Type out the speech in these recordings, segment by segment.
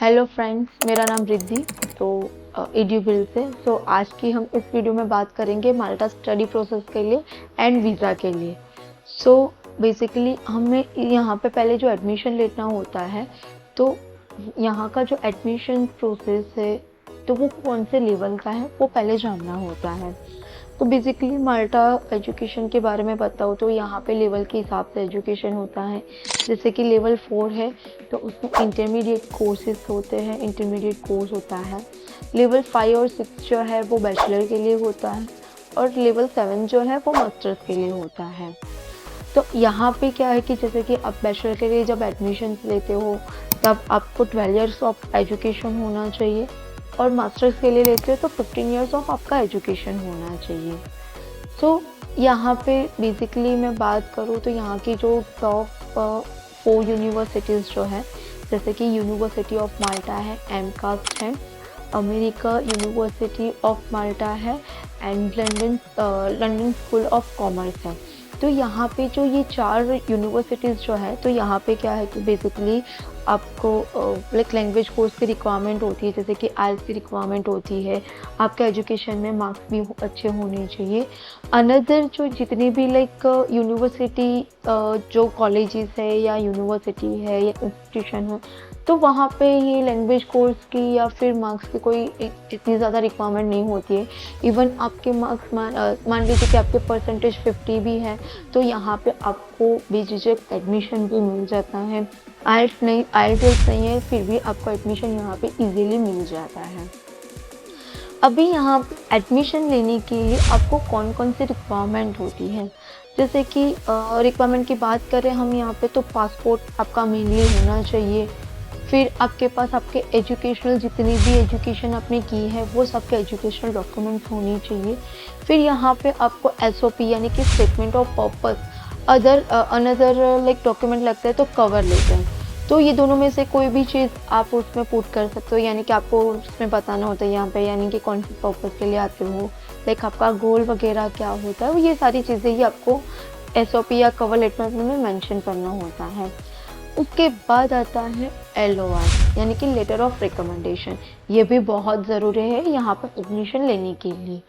Hello friends, मेरा नाम रिद्धि। तो एड्यूबिल से आज की हम इस वीडियो में बात करेंगे माल्टा स्टडी प्रोसेस के लिए एंड वीज़ा के लिए। बेसिकली हमें यहाँ पे पहले जो एडमिशन लेना होता है, तो यहाँ का जो एडमिशन प्रोसेस है तो वो कौन से लेवल का है वो पहले जानना होता है। तो बेसिकली माल्टा एजुकेशन के बारे में बताओ तो यहाँ पे लेवल के हिसाब से एजुकेशन होता है। जैसे कि लेवल 4 है तो उसमें इंटरमीडिएट कोर्सेज होते हैं, इंटरमीडिएट कोर्स होता है। लेवल 5 और 6 जो है वो बैचलर के लिए होता है और लेवल 7 जो है वो मास्टर्स के लिए होता है। तो यहाँ पे क्या है कि जैसे कि आप बैचलर के लिए जब एडमिशन लेते हो तब आपको 12 इयर्स ऑफ एजुकेशन होना चाहिए और मास्टर्स के लिए लेते हो तो 15 इयर्स ऑफ आपका एजुकेशन होना चाहिए। यहाँ पे बेसिकली मैं बात करूँ तो यहाँ की जो टॉप 4 यूनिवर्सिटीज़ जो है, जैसे कि यूनिवर्सिटी ऑफ माल्टा है, एमकास्ट है, अमेरिका यूनिवर्सिटी ऑफ माल्टा है and London school of commerce है। तो यहाँ पे जो ये 4 यूनिवर्सिटीज़ जो है, तो यहाँ पे क्या है कि बेसिकली आपको लैंग्वेज कोर्स की रिक्वायरमेंट होती है, जैसे कि आइल्स की रिक्वायरमेंट होती है। आपका एजुकेशन में मार्क्स भी अच्छे होने चाहिए। अनदर जो जितनी भी यूनिवर्सिटी जो कॉलेजेस है या यूनिवर्सिटी है या इंस्टीट्यूशन है, तो वहाँ पे ये लैंग्वेज कोर्स की या फिर मार्क्स की कोई इतनी ज़्यादा रिक्वायरमेंट नहीं होती है। इवन आपके मार्क्स मान लीजिए कि आपके परसेंटेज 50 भी है तो यहाँ पे आपको बेझिझक एडमिशन भी मिल जाता है। आइल्स नहीं है फिर भी आपको एडमिशन यहाँ पे इजीली मिल जाता है। अभी यहाँ पे एडमिशन लेने के लिए आपको कौन कौन सी रिक्वायरमेंट होती है, जैसे कि रिक्वायरमेंट की बात करें हम यहाँ पे तो पासपोर्ट आपका मेनली होना चाहिए। फिर आपके पास आपके एजुकेशनल जितनी भी एजुकेशन आपने की है वो सबके एजुकेशनल डॉक्यूमेंट्स होने चाहिए। फिर यहाँ पे आपको SOP यानी कि statement of purpose another document लगता है तो कवर लेटर। तो ये दोनों में से कोई भी चीज़ आप उसमें पुट कर सकते हो, यानी कि आपको उसमें बताना होता है यहाँ पे यानी कि कौन से पर्पस के लिए आते हो, आपका गोल वगैरह क्या होता है, ये सारी चीज़ें ही आपको SOP या कवर लेटर में मेंशन करना होता है। उसके बाद आता है LOR यानी कि लेटर ऑफ रिकमेंडेशन। ये भी बहुत ज़रूरी है यहाँ पर एडमिशन लेने के लिए।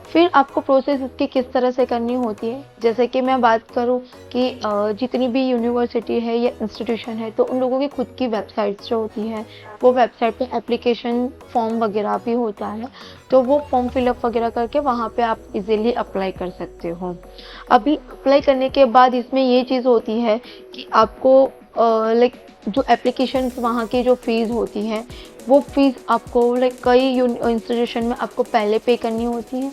फिर आपको प्रोसेस इसकी किस तरह से करनी होती है, जैसे कि मैं बात करूँ कि जितनी भी यूनिवर्सिटी है या इंस्टीट्यूशन है तो उन लोगों की खुद की वेबसाइट्स जो होती है, वो वेबसाइट पे एप्लीकेशन फॉर्म वगैरह भी होता है, तो वो फॉर्म फिलअप वगैरह करके वहाँ पे आप इजीली अप्लाई कर सकते हो। अभी अप्लाई करने के बाद इसमें ये चीज़ होती है कि आपको जो एप्लीकेशन वहाँ की जो फ़ीस होती है वो फ़ीस आपको कई इंस्टीट्यूशन में आपको पहले पे करनी होती है,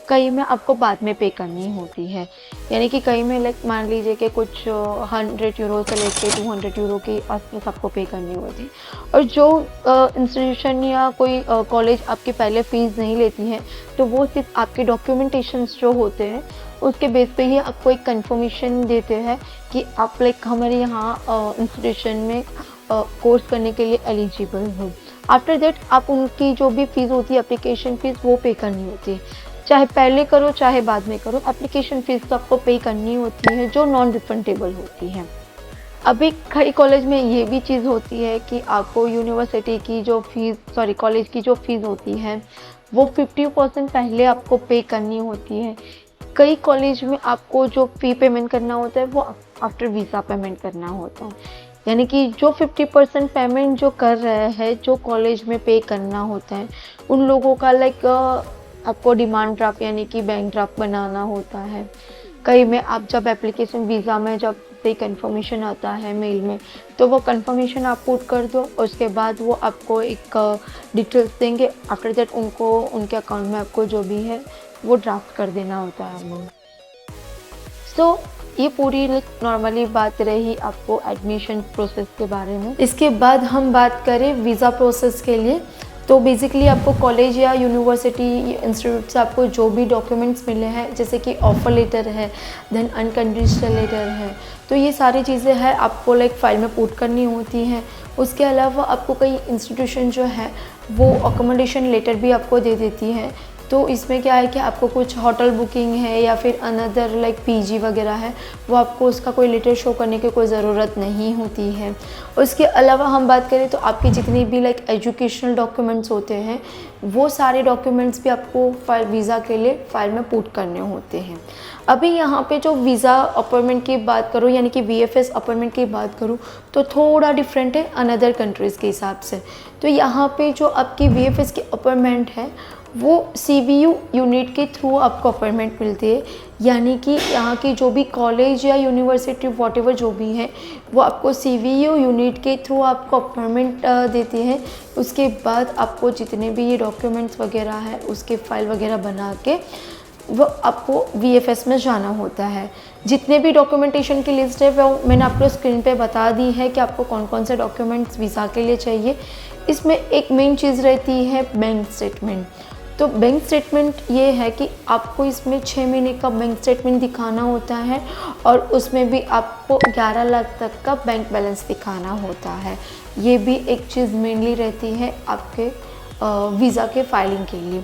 कई में आपको बाद में पे करनी होती है। यानी कि कई में मान लीजिए कि कुछ 100 यूरो से लेके 200 यूरो के आसपास आपको पे करनी होती है। और जो इंस्टीट्यूशन या कोई कॉलेज आपकी पहले फ़ीस नहीं लेती है तो वो सिर्फ आपके डॉक्यूमेंटेशंस जो होते हैं उसके बेस पे ही आपको एक कंफर्मेशन देते हैं कि आप हमारे यहाँ इंस्टीट्यूशन में कोर्स करने के लिए एलिजिबल हो। आफ्टर दैट आप उनकी जो भी फ़ीस होती है एप्लीकेशन फ़ीस वो पे करनी होती है, चाहे पहले करो चाहे बाद में करो, एप्लीकेशन फ़ीस तो आपको पे करनी होती है जो नॉन रिफंडेबल होती है। अभी कई कॉलेज में ये भी चीज़ होती है कि आपको यूनिवर्सिटी की जो कॉलेज की जो फ़ीस होती है वो 50% पहले आपको पे करनी होती है। कई कॉलेज में आपको जो फ़ी पेमेंट करना होता है वो आफ्टर वीज़ा पेमेंट करना होता है, यानी कि जो 50% पेमेंट जो कर रहे हैं जो कॉलेज में पे करना होता है उन लोगों का आपको डिमांड ड्राफ्ट यानी कि बैंक ड्राफ्ट बनाना होता है। कई में आप जब एप्लीकेशन वीज़ा में जब से कंफर्मेशन आता है मेल में तो वो कंफर्मेशन आप पुट कर दो और उसके बाद वो आपको एक डिटेल्स देंगे। आफ्टर दैट उनको उनके अकाउंट में आपको जो भी है वो ड्राफ्ट कर देना होता है अमाउंट। ये पूरी नॉर्मली बात रही आपको एडमिशन प्रोसेस के बारे में। इसके बाद हम बात करें वीज़ा प्रोसेस के लिए, तो बेसिकली आपको कॉलेज या यूनिवर्सिटी इंस्टीट्यूट से आपको जो भी डॉक्यूमेंट्स मिले हैं, जैसे कि ऑफ़र लेटर है, देन अनकंडीशनल लेटर है, तो ये सारी चीज़ें हैं आपको फाइल में पुट करनी होती हैं। उसके अलावा आपको कई इंस्टीट्यूशन जो है वो अकोमोडेशन लेटर भी आपको दे देती है तो इसमें क्या है कि आपको कुछ होटल बुकिंग है या फिर अनदर लाइक पीजी वगैरह है, वो आपको उसका कोई लेटर शो करने की कोई ज़रूरत नहीं होती है। उसके अलावा हम बात करें तो आपकी जितनी भी लाइक एजुकेशनल डॉक्यूमेंट्स होते हैं, वो सारे डॉक्यूमेंट्स भी आपको वीज़ा के लिए फ़ाइल में पुट करने होते हैं। अभी यहाँ पे जो वीज़ा अपॉइंटमेंट की बात करूँ, यानी कि वीएफएस अपॉइंटमेंट की बात करूँ, तो थोड़ा डिफरेंट है अनदर कंट्रीज़ के हिसाब से। तो यहाँ पे जो आपकी वीएफएस की अपॉइंटमेंट है, वो सीवीयू यूनिट के थ्रू आपको अपॉइंटमेंट मिलती है, यानी कि यहाँ की जो भी कॉलेज या यूनिवर्सिटी वॉटेवर जो भी है, वो आपको सीवीयू यूनिट के थ्रू आपको अपॉइंटमेंट देती है। उसके बाद आपको जितने भी ये डॉक्यूमेंट्स वगैरह है, उसके फ़ाइल वगैरह बना के वो आपको वीएफएस में जाना होता है। जितने भी डॉक्यूमेंटेशन की लिस्ट है वो मैंने आपको स्क्रीन पे बता दी है कि आपको कौन कौन से डॉक्यूमेंट्स वीज़ा के लिए चाहिए। इसमें एक मेन चीज़ रहती है बैंक स्टेटमेंट। तो बैंक स्टेटमेंट ये है कि आपको इसमें 6 महीने का बैंक स्टेटमेंट दिखाना होता है और उसमें भी आपको 11 लाख तक का बैंक बैलेंस दिखाना होता है। ये भी एक चीज़ मेनली रहती है आपके वीज़ा के फाइलिंग के लिए।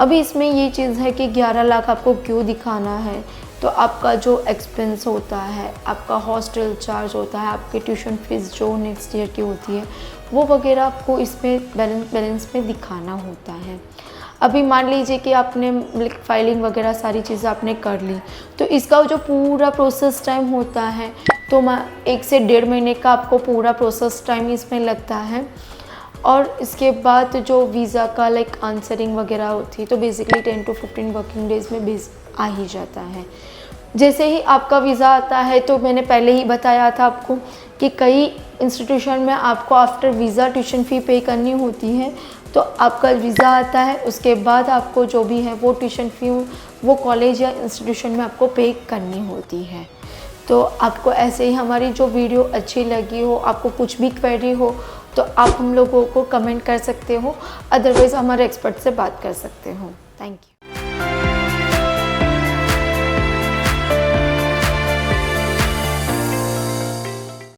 अभी इसमें ये चीज़ है कि 11 लाख आपको क्यों दिखाना है, तो आपका जो एक्सपेंस होता है, आपका हॉस्टल चार्ज होता है, आपकी ट्यूशन फीस जो नेक्स्ट ईयर की होती है, वो वगैरह आपको इसमें बैलेंस में दिखाना होता है। अभी मान लीजिए कि आपने फाइलिंग वगैरह सारी चीज़ें आपने कर ली, तो इसका जो पूरा प्रोसेस टाइम होता है, तो 1 से 1.5 महीने का आपको पूरा प्रोसेस टाइम इसमें लगता है। और इसके बाद जो वीज़ा का लाइक आंसरिंग वगैरह होती है, तो बेसिकली 10 to 15 वर्किंग डेज़ में आ ही जाता है। जैसे ही आपका वीज़ा आता है, तो मैंने पहले ही बताया था आपको कि कई इंस्टीट्यूशन में आपको आफ्टर वीज़ा ट्यूशन फ़ी पे करनी होती है। तो आपका वीज़ा आता है, उसके बाद आपको जो भी है वो ट्यूशन फ़ी वो कॉलेज या इंस्टीट्यूशन में आपको पे करनी होती है। तो आपको ऐसे ही हमारी जो वीडियो अच्छी लगी हो, आपको कुछ भी क्वेरी हो, तो आप हम लोगों को कमेंट कर सकते हो, अदरवाइज़ हमारे एक्सपर्ट से बात कर सकते हो। Thank you.